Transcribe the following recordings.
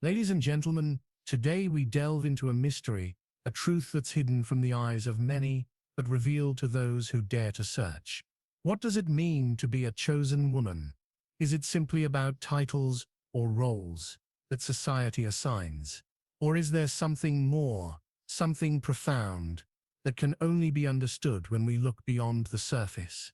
Ladies and gentlemen, today we delve into a mystery, a truth that's hidden from the eyes of many, but revealed to those who dare to search. What does it mean to be a chosen woman? Is it simply about titles or roles that society assigns? Or is there something more, something profound, that can only be understood when we look beyond the surface?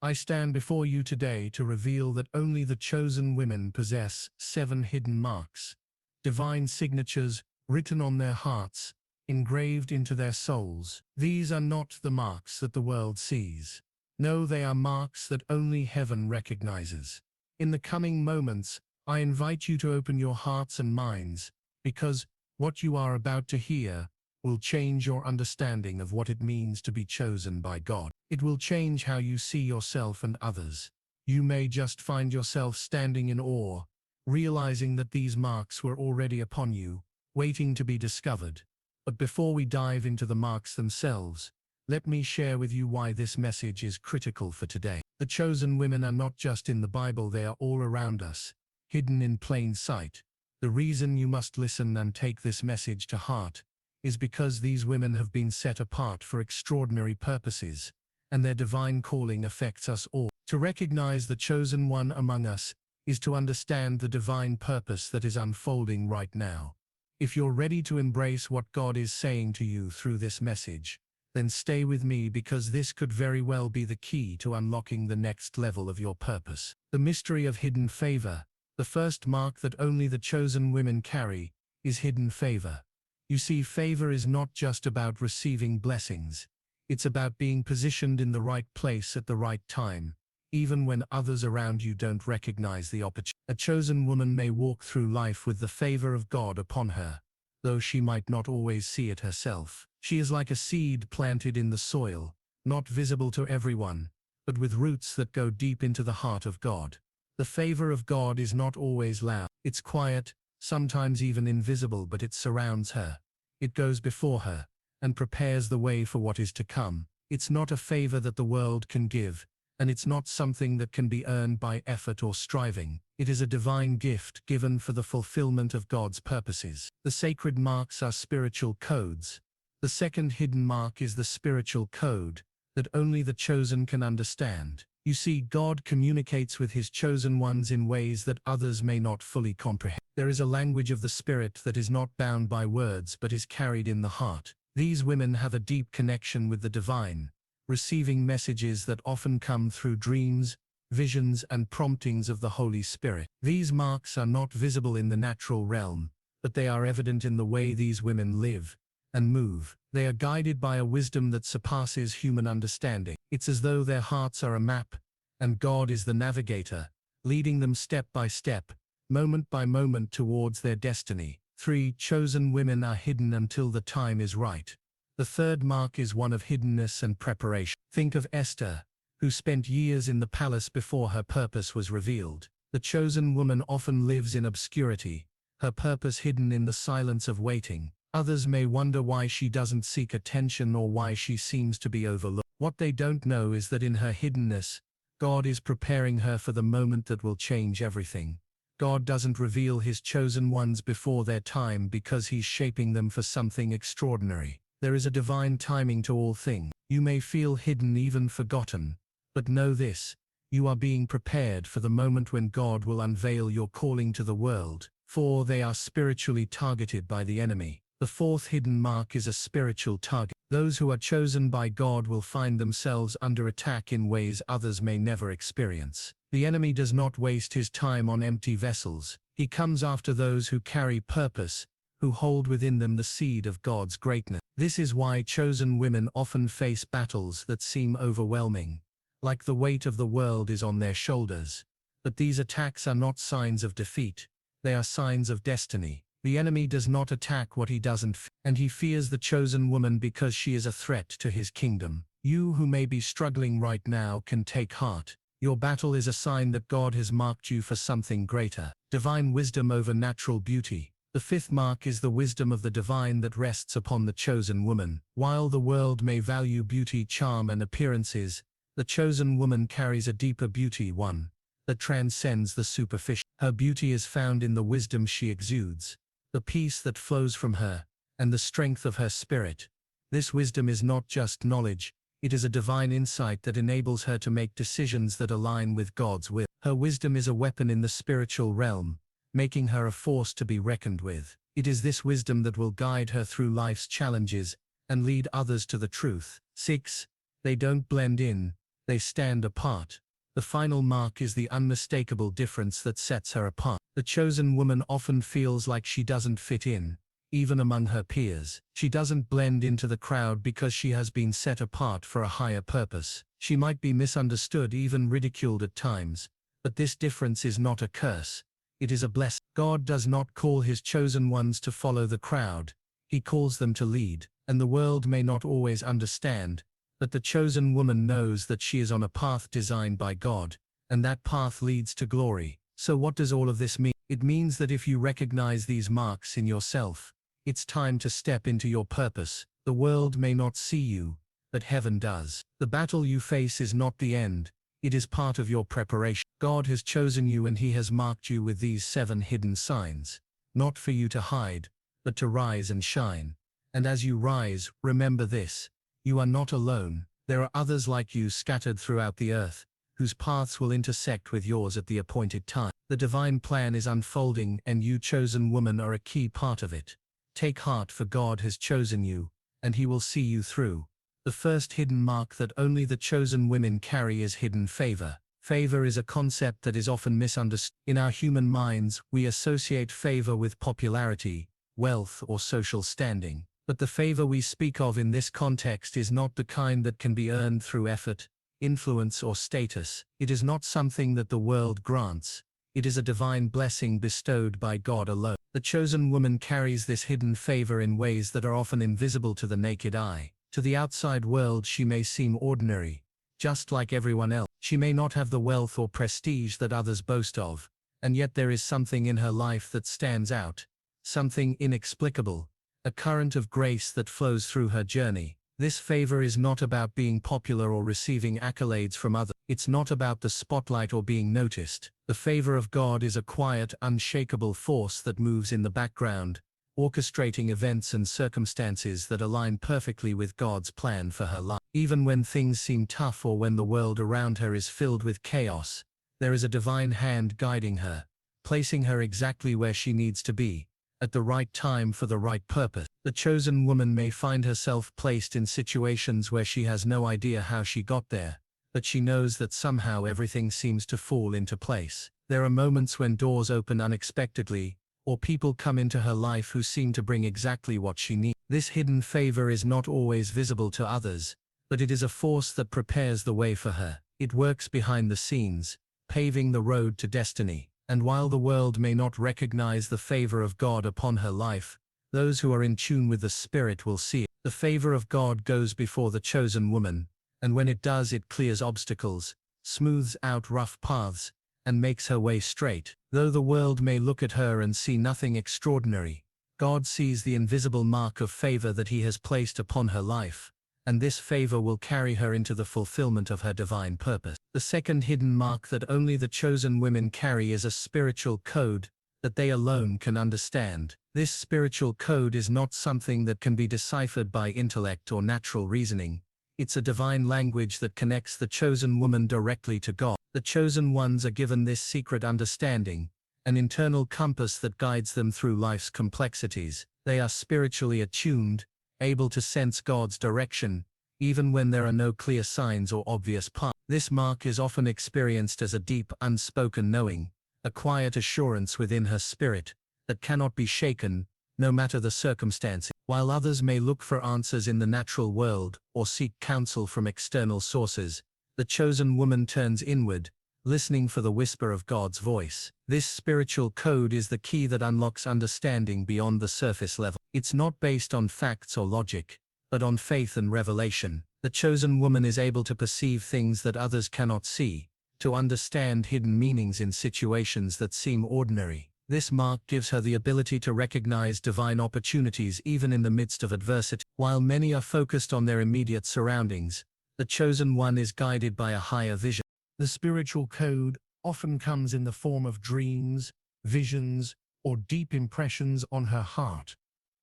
I stand before you today to reveal that only the chosen women possess 7 hidden marks, divine signatures written on their hearts, engraved into their souls. These are not the marks that the world sees. No, they are marks that only heaven recognizes. In the coming moments, I invite you to open your hearts and minds, because what you are about to hear will change your understanding of what it means to be chosen by God. It will change how you see yourself and others. You may just find yourself standing in awe, realizing that these marks were already upon you, waiting to be discovered. But before we dive into the marks themselves, let me share with you why this message is critical for today. The chosen women are not just in the Bible, they are all around us, hidden in plain sight. The reason you must listen and take this message to heart is because these women have been set apart for extraordinary purposes, and their divine calling affects us all. To recognize the chosen one among us is to understand the divine purpose that is unfolding right now. If you're ready to embrace what God is saying to you through this message, then stay with me, because this could very well be the key to unlocking the next level of your purpose. The mystery of hidden favor. The first mark that only the chosen women carry is hidden favor. You see, favor is not just about receiving blessings. It's about being positioned in the right place at the right time, even when others around you don't recognize the opportunity. A chosen woman may walk through life with the favor of God upon her, though she might not always see it herself. She is like a seed planted in the soil, not visible to everyone, but with roots that go deep into the heart of God. The favor of God is not always loud. It's quiet, sometimes even invisible, but it surrounds her. It goes before her and prepares the way for what is to come. It's not a favor that the world can give, and it's not something that can be earned by effort or striving. It is a divine gift given for the fulfillment of God's purposes. The sacred marks are spiritual codes. The second hidden mark is the spiritual code that only the chosen can understand. You see, God communicates with his chosen ones in ways that others may not fully comprehend. There is a language of the Spirit that is not bound by words but is carried in the heart. These women have a deep connection with the divine, receiving messages that often come through dreams, visions, and promptings of the Holy Spirit. These marks are not visible in the natural realm, but they are evident in the way these women live and move. They are guided by a wisdom that surpasses human understanding. It's as though their hearts are a map, and God is the navigator, leading them step by step, moment by moment towards their destiny. 3 chosen women are hidden until the time is right. The third mark is one of hiddenness and preparation. Think of Esther, who spent years in the palace before her purpose was revealed. The chosen woman often lives in obscurity, her purpose hidden in the silence of waiting. Others may wonder why she doesn't seek attention or why she seems to be overlooked. What they don't know is that in her hiddenness, God is preparing her for the moment that will change everything. God doesn't reveal his chosen ones before their time because he's shaping them for something extraordinary. There is a divine timing to all things. You may feel hidden, even forgotten, but know this: you are being prepared for the moment when God will unveil your calling to the world, for they are spiritually targeted by the enemy. The fourth hidden mark is a spiritual target. Those who are chosen by God will find themselves under attack in ways others may never experience. The enemy does not waste his time on empty vessels. He comes after those who carry purpose, who hold within them the seed of God's greatness. This is why chosen women often face battles that seem overwhelming, like the weight of the world is on their shoulders. But these attacks are not signs of defeat, they are signs of destiny. The enemy does not attack what he doesn't fear, and he fears the chosen woman because she is a threat to his kingdom. You who may be struggling right now can take heart. Your battle is a sign that God has marked you for something greater. Divine wisdom over natural beauty. The fifth mark is the wisdom of the divine that rests upon the chosen woman. While the world may value beauty, charm, and appearances, the chosen woman carries a deeper beauty, one that transcends the superficial. Her beauty is found in the wisdom she exudes, the peace that flows from her, and the strength of her spirit. This wisdom is not just knowledge, it is a divine insight that enables her to make decisions that align with God's will. Her wisdom is a weapon in the spiritual realm, making her a force to be reckoned with. It is this wisdom that will guide her through life's challenges and lead others to the truth. 6. They don't blend in, they stand apart. The final mark is the unmistakable difference that sets her apart. The chosen woman often feels like she doesn't fit in, even among her peers. She doesn't blend into the crowd because she has been set apart for a higher purpose. She might be misunderstood, even ridiculed at times, but this difference is not a curse. It is a blessing. God does not call his chosen ones to follow the crowd. He calls them to lead, and the world may not always understand, but the chosen woman knows that she is on a path designed by God, and that path leads to glory. So what does all of this mean? It means that if you recognize these marks in yourself, it's time to step into your purpose. The world may not see you, but heaven does. The battle you face is not the end, it is part of your preparation. God has chosen you and he has marked you with these 7 hidden signs, not for you to hide, but to rise and shine. And as you rise, remember this: you are not alone. There are others like you scattered throughout the earth, whose paths will intersect with yours at the appointed time. The divine plan is unfolding, and you, chosen woman, are a key part of it. Take heart, for God has chosen you, and he will see you through. The first hidden mark that only the chosen women carry is hidden favor. Favor is a concept that is often misunderstood. In our human minds, we associate favor with popularity, wealth, or social standing. But the favor we speak of in this context is not the kind that can be earned through effort, influence, or status. It is not something that the world grants. It is a divine blessing bestowed by God alone. The chosen woman carries this hidden favor in ways that are often invisible to the naked eye. To the outside world, she may seem ordinary, just like everyone else. She may not have the wealth or prestige that others boast of, and yet there is something in her life that stands out, something inexplicable, a current of grace that flows through her journey. This favor is not about being popular or receiving accolades from others. It's not about the spotlight or being noticed. The favor of God is a quiet, unshakable force that moves in the background, orchestrating events and circumstances that align perfectly with God's plan for her life. Even when things seem tough or when the world around her is filled with chaos, there is a divine hand guiding her, placing her exactly where she needs to be, at the right time for the right purpose. The chosen woman may find herself placed in situations where she has no idea how she got there, but she knows that somehow everything seems to fall into place. There are moments when doors open unexpectedly, or people come into her life who seem to bring exactly what she needs. This hidden favor is not always visible to others, but it is a force that prepares the way for her. It works behind the scenes, paving the road to destiny. And while the world may not recognize the favor of God upon her life, those who are in tune with the Spirit will see it. The favor of God goes before the chosen woman, and when it does, it clears obstacles, smooths out rough paths, and makes her way straight. Though the world may look at her and see nothing extraordinary, God sees the invisible mark of favor that he has placed upon her life, and this favor will carry her into the fulfillment of her divine purpose. The second hidden mark that only the chosen women carry is a spiritual code that they alone can understand. This spiritual code is not something that can be deciphered by intellect or natural reasoning. It's a divine language that connects the chosen woman directly to God. The chosen ones are given this secret understanding, an internal compass that guides them through life's complexities. They are spiritually attuned, able to sense God's direction, even when there are no clear signs or obvious paths. This mark is often experienced as a deep, unspoken knowing, a quiet assurance within her spirit that cannot be shaken, no matter the circumstances. While others may look for answers in the natural world or seek counsel from external sources, the chosen woman turns inward, listening for the whisper of God's voice. This spiritual code is the key that unlocks understanding beyond the surface level. It's not based on facts or logic, but on faith and revelation. The chosen woman is able to perceive things that others cannot see, to understand hidden meanings in situations that seem ordinary. This mark gives her the ability to recognize divine opportunities even in the midst of adversity. While many are focused on their immediate surroundings, the chosen one is guided by a higher vision. The spiritual code often comes in the form of dreams, visions, or deep impressions on her heart,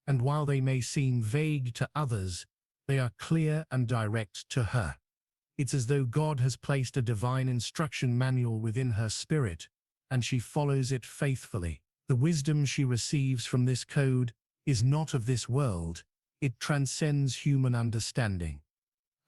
and while they may seem vague to others, they are clear and direct to her. It's as though God has placed a divine instruction manual within her spirit, and she follows it faithfully. The wisdom she receives from this code is not of this world. It transcends human understanding.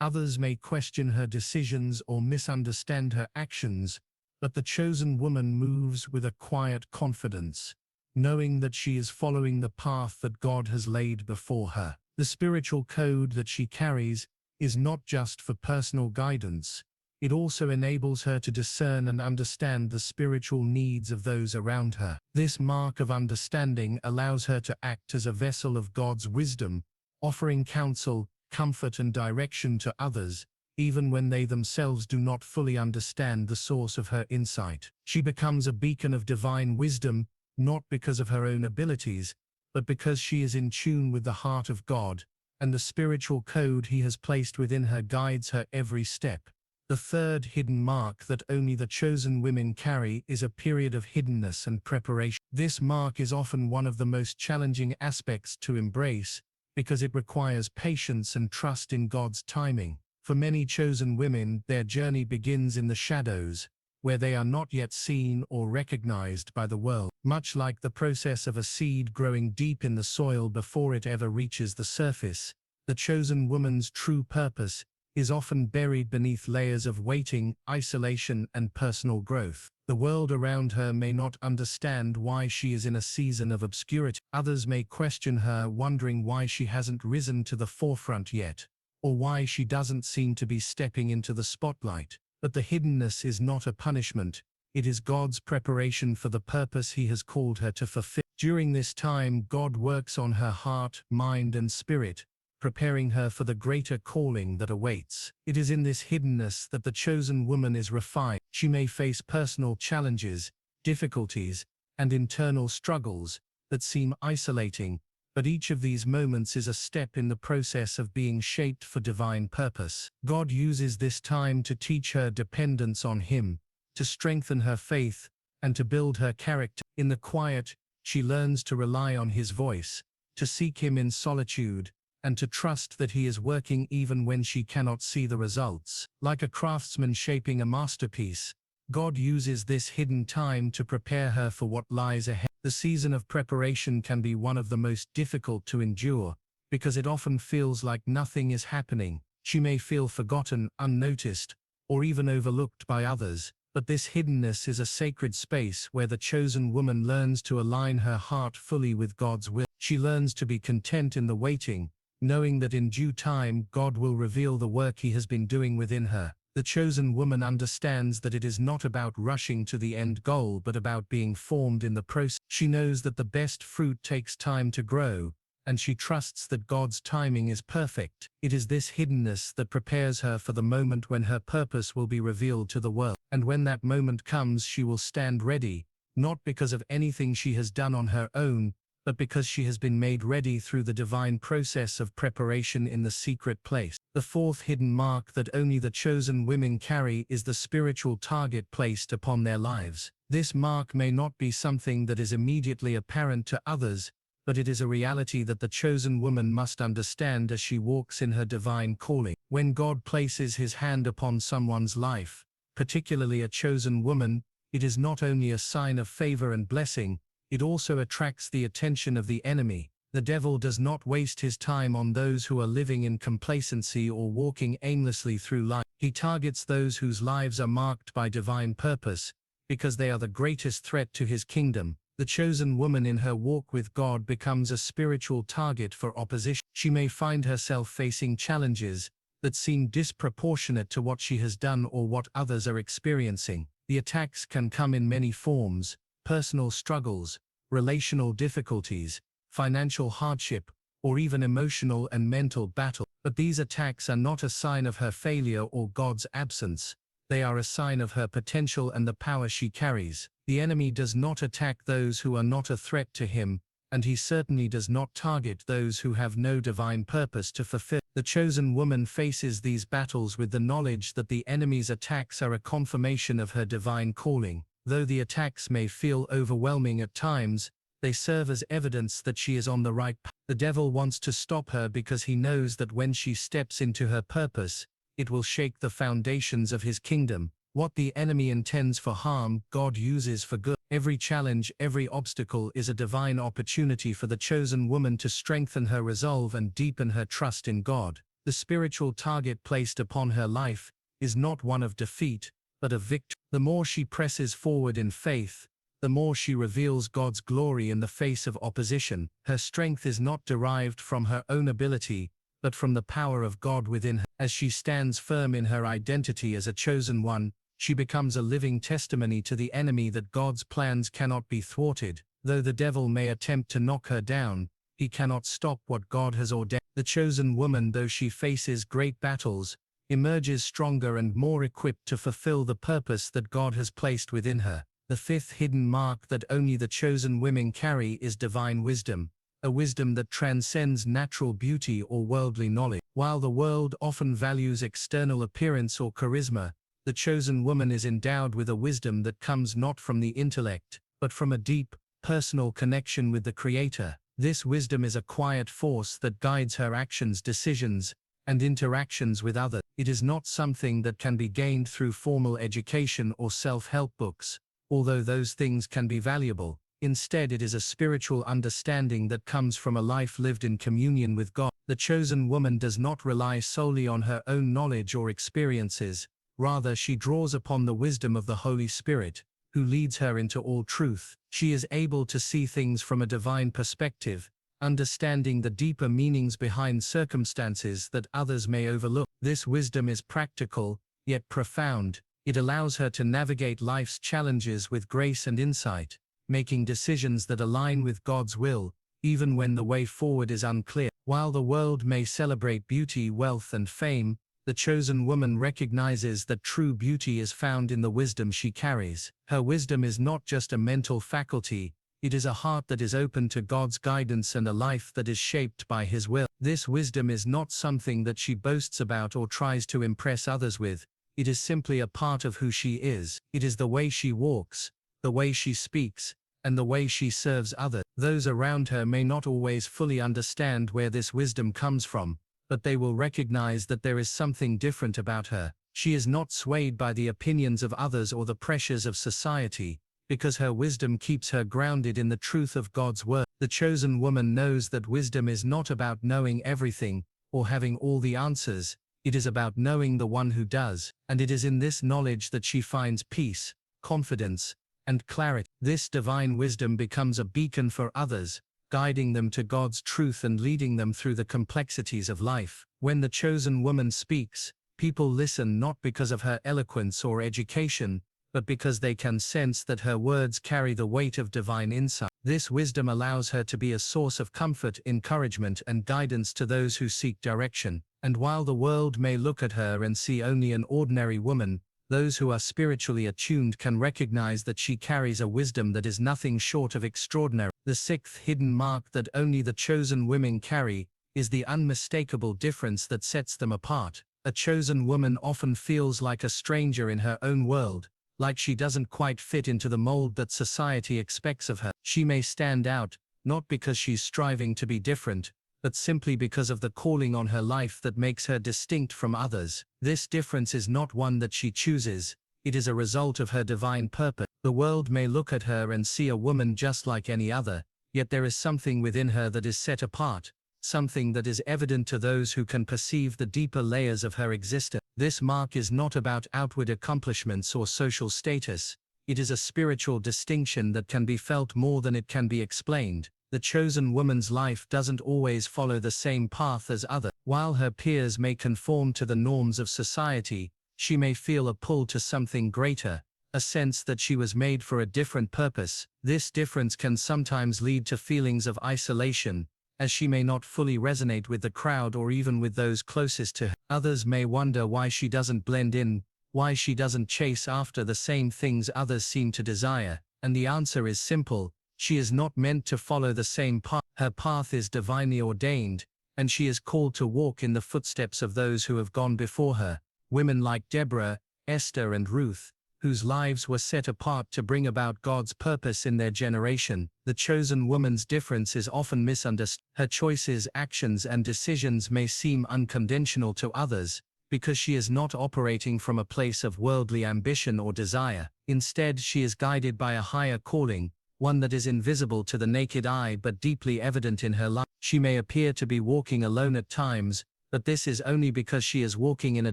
Others may question her decisions or misunderstand her actions, but the chosen woman moves with a quiet confidence, knowing that she is following the path that God has laid before her. The spiritual code that she carries is not just for personal guidance, it also enables her to discern and understand the spiritual needs of those around her. This mark of understanding allows her to act as a vessel of God's wisdom, offering counsel, comfort, and direction to others, even when they themselves do not fully understand the source of her insight. She becomes a beacon of divine wisdom, not because of her own abilities, but because she is in tune with the heart of God, and the spiritual code He has placed within her guides her every step. The third hidden mark that only the chosen women carry is a period of hiddenness and preparation. This mark is often one of the most challenging aspects to embrace, because it requires patience and trust in God's timing. For many chosen women, their journey begins in the shadows, where they are not yet seen or recognized by the world. Much like the process of a seed growing deep in the soil before it ever reaches the surface, the chosen woman's true purpose is often buried beneath layers of waiting, isolation, and personal growth. The world around her may not understand why she is in a season of obscurity. Others may question her, wondering why she hasn't risen to the forefront yet, or why she doesn't seem to be stepping into the spotlight. But the hiddenness is not a punishment, it is God's preparation for the purpose He has called her to fulfill. During this time, God works on her heart, mind, and spirit, preparing her for the greater calling that awaits. It is in this hiddenness that the chosen woman is refined. She may face personal challenges, difficulties, and internal struggles that seem isolating, but each of these moments is a step in the process of being shaped for divine purpose. God uses this time to teach her dependence on Him, to strengthen her faith, and to build her character. In the quiet, she learns to rely on His voice, to seek Him in solitude, and to trust that He is working even when she cannot see the results. Like a craftsman shaping a masterpiece, God uses this hidden time to prepare her for what lies ahead. The season of preparation can be one of the most difficult to endure, because it often feels like nothing is happening. She may feel forgotten, unnoticed, or even overlooked by others, but this hiddenness is a sacred space where the chosen woman learns to align her heart fully with God's will. She learns to be content in the waiting, knowing that in due time God will reveal the work He has been doing within her. The chosen woman understands that it is not about rushing to the end goal but about being formed in the process. She knows that the best fruit takes time to grow, and she trusts that God's timing is perfect. It is this hiddenness that prepares her for the moment when her purpose will be revealed to the world. And when that moment comes, she will stand ready, not because of anything she has done on her own, but because she has been made ready through the divine process of preparation in the secret place. The fourth hidden mark that only the chosen women carry is the spiritual target placed upon their lives. This mark may not be something that is immediately apparent to others, but it is a reality that the chosen woman must understand as she walks in her divine calling. When God places His hand upon someone's life, particularly a chosen woman, it is not only a sign of favor and blessing, it also attracts the attention of the enemy. The devil does not waste his time on those who are living in complacency or walking aimlessly through life. He targets those whose lives are marked by divine purpose, because they are the greatest threat to His kingdom. The chosen woman in her walk with God becomes a spiritual target for opposition. She may find herself facing challenges that seem disproportionate to what she has done or what others are experiencing. The attacks can come in many forms: personal struggles, relational difficulties, financial hardship, or even emotional and mental battle. But these attacks are not a sign of her failure or God's absence. They are a sign of her potential and the power she carries. The enemy does not attack those who are not a threat to Him, and he certainly does not target those who have no divine purpose to fulfill. The chosen woman faces these battles with the knowledge that the enemy's attacks are a confirmation of her divine calling. Though the attacks may feel overwhelming at times, they serve as evidence that she is on the right path. The devil wants to stop her because he knows that when she steps into her purpose, it will shake the foundations of his kingdom. What the enemy intends for harm, God uses for good. Every challenge, every obstacle is a divine opportunity for the chosen woman to strengthen her resolve and deepen her trust in God. The spiritual target placed upon her life is not one of defeat, but of victory. The more she presses forward in faith, the more she reveals God's glory in the face of opposition. Her strength is not derived from her own ability, but from the power of God within her. As she stands firm in her identity as a chosen one, she becomes a living testimony to the enemy that God's plans cannot be thwarted. Though the devil may attempt to knock her down, he cannot stop what God has ordained. The chosen woman, though she faces great battles, emerges stronger and more equipped to fulfill the purpose that God has placed within her. The fifth hidden mark that only the chosen women carry is divine wisdom, a wisdom that transcends natural beauty or worldly knowledge. While the world often values external appearance or charisma, the chosen woman is endowed with a wisdom that comes not from the intellect, but from a deep, personal connection with the Creator. This wisdom is a quiet force that guides her actions, decisions, and interactions with others. It is not something that can be gained through formal education or self-help books, although those things can be valuable. Instead, it is a spiritual understanding that comes from a life lived in communion with God. The chosen woman does not rely solely on her own knowledge or experiences. Rather, she draws upon the wisdom of the Holy Spirit, who leads her into all truth. She is able to see things from a divine perspective, understanding the deeper meanings behind circumstances that others may overlook. This wisdom is practical, yet profound. It allows her to navigate life's challenges with grace and insight, making decisions that align with God's will, even when the way forward is unclear. While the world may celebrate beauty, wealth, and fame, the chosen woman recognizes that true beauty is found in the wisdom she carries. Her wisdom is not just a mental faculty, it is a heart that is open to God's guidance and a life that is shaped by His will. This wisdom is not something that she boasts about or tries to impress others with. It is simply a part of who she is. It is the way she walks, the way she speaks, and the way she serves others. Those around her may not always fully understand where this wisdom comes from, but they will recognize that there is something different about her. She is not swayed by the opinions of others or the pressures of society, because her wisdom keeps her grounded in the truth of God's word. The chosen woman knows that wisdom is not about knowing everything or having all the answers. It is about knowing the one who does, and it is in this knowledge that she finds peace, confidence, and clarity. This divine wisdom becomes a beacon for others, guiding them to God's truth and leading them through the complexities of life. When the chosen woman speaks, people listen not because of her eloquence or education, but because they can sense that her words carry the weight of divine insight. This wisdom allows her to be a source of comfort, encouragement, and guidance to those who seek direction. And while the world may look at her and see only an ordinary woman, those who are spiritually attuned can recognize that she carries a wisdom that is nothing short of extraordinary. The sixth hidden mark that only the chosen women carry is the unmistakable difference that sets them apart. A chosen woman often feels like a stranger in her own world, like she doesn't quite fit into the mold that society expects of her. She may stand out, not because she's striving to be different, but simply because of the calling on her life that makes her distinct from others. This difference is not one that she chooses, it is a result of her divine purpose. The world may look at her and see a woman just like any other, yet there is something within her that is set apart, something that is evident to those who can perceive the deeper layers of her existence. This mark is not about outward accomplishments or social status. It is a spiritual distinction that can be felt more than it can be explained. The chosen woman's life doesn't always follow the same path as others. While her peers may conform to the norms of society, she may feel a pull to something greater, a sense that she was made for a different purpose. This difference can sometimes lead to feelings of isolation, as she may not fully resonate with the crowd or even with those closest to her. Others may wonder why she doesn't blend in, why she doesn't chase after the same things others seem to desire, and the answer is simple. She is not meant to follow the same path. Her path is divinely ordained, and she is called to walk in the footsteps of those who have gone before her. Women like Deborah, Esther, and Ruth, whose lives were set apart to bring about God's purpose in their generation. The chosen woman's difference is often misunderstood. Her choices, actions, and decisions may seem unconventional to others, because she is not operating from a place of worldly ambition or desire. Instead, she is guided by a higher calling, one that is invisible to the naked eye but deeply evident in her life. She may appear to be walking alone at times, but this is only because she is walking in a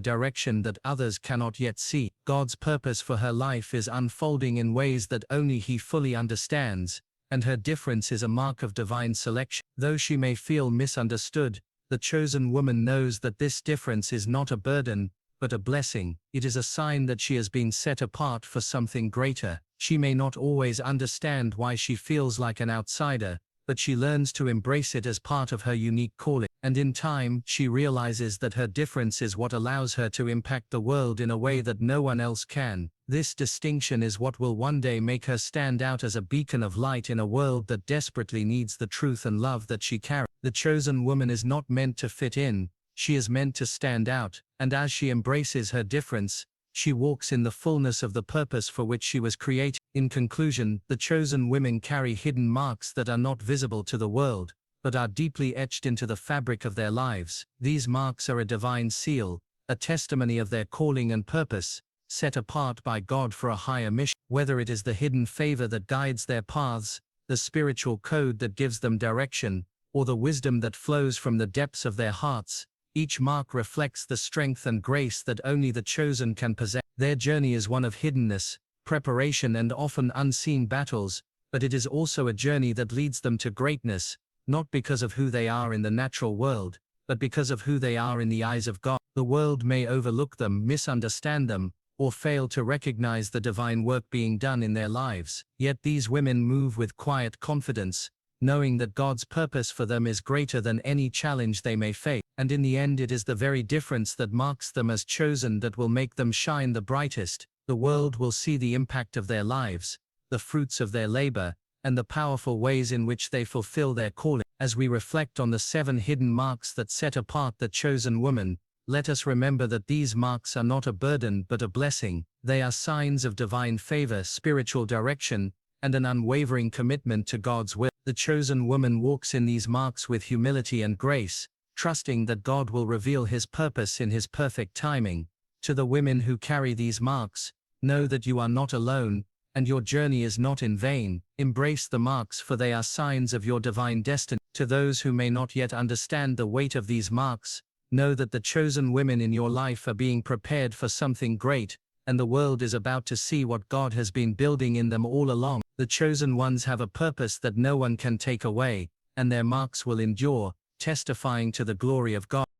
direction that others cannot yet see. God's purpose for her life is unfolding in ways that only He fully understands, and her difference is a mark of divine selection. Though she may feel misunderstood, the chosen woman knows that this difference is not a burden, but a blessing. It is a sign that she has been set apart for something greater. She may not always understand why she feels like an outsider, but she learns to embrace it as part of her unique calling. And in time, she realizes that her difference is what allows her to impact the world in a way that no one else can. This distinction is what will one day make her stand out as a beacon of light in a world that desperately needs the truth and love that she carries. The chosen woman is not meant to fit in, she is meant to stand out, and as she embraces her difference, she walks in the fullness of the purpose for which she was created. In conclusion, the chosen women carry hidden marks that are not visible to the world, but are deeply etched into the fabric of their lives. These marks are a divine seal, a testimony of their calling and purpose, set apart by God for a higher mission. Whether it is the hidden favor that guides their paths, the spiritual code that gives them direction, or the wisdom that flows from the depths of their hearts, each mark reflects the strength and grace that only the chosen can possess. Their journey is one of hiddenness, preparation, and often unseen battles, but it is also a journey that leads them to greatness, not because of who they are in the natural world, but because of who they are in the eyes of God. The world may overlook them, misunderstand them, or fail to recognize the divine work being done in their lives. Yet these women move with quiet confidence, knowing that God's purpose for them is greater than any challenge they may face. And in the end, it is the very difference that marks them as chosen that will make them shine the brightest. The world will see the impact of their lives, the fruits of their labor, and the powerful ways in which they fulfill their calling. As we reflect on the 7 hidden marks that set apart the chosen woman, let us remember that these marks are not a burden but a blessing. They are signs of divine favor, spiritual direction, and an unwavering commitment to God's will. The chosen woman walks in these marks with humility and grace, trusting that God will reveal His purpose in His perfect timing. To the women who carry these marks, know that you are not alone, and your journey is not in vain. Embrace the marks, for they are signs of your divine destiny. To those who may not yet understand the weight of these marks, know that the chosen women in your life are being prepared for something great, and the world is about to see what God has been building in them all along. The chosen ones have a purpose that no one can take away, and their marks will endure, testifying to the glory of God.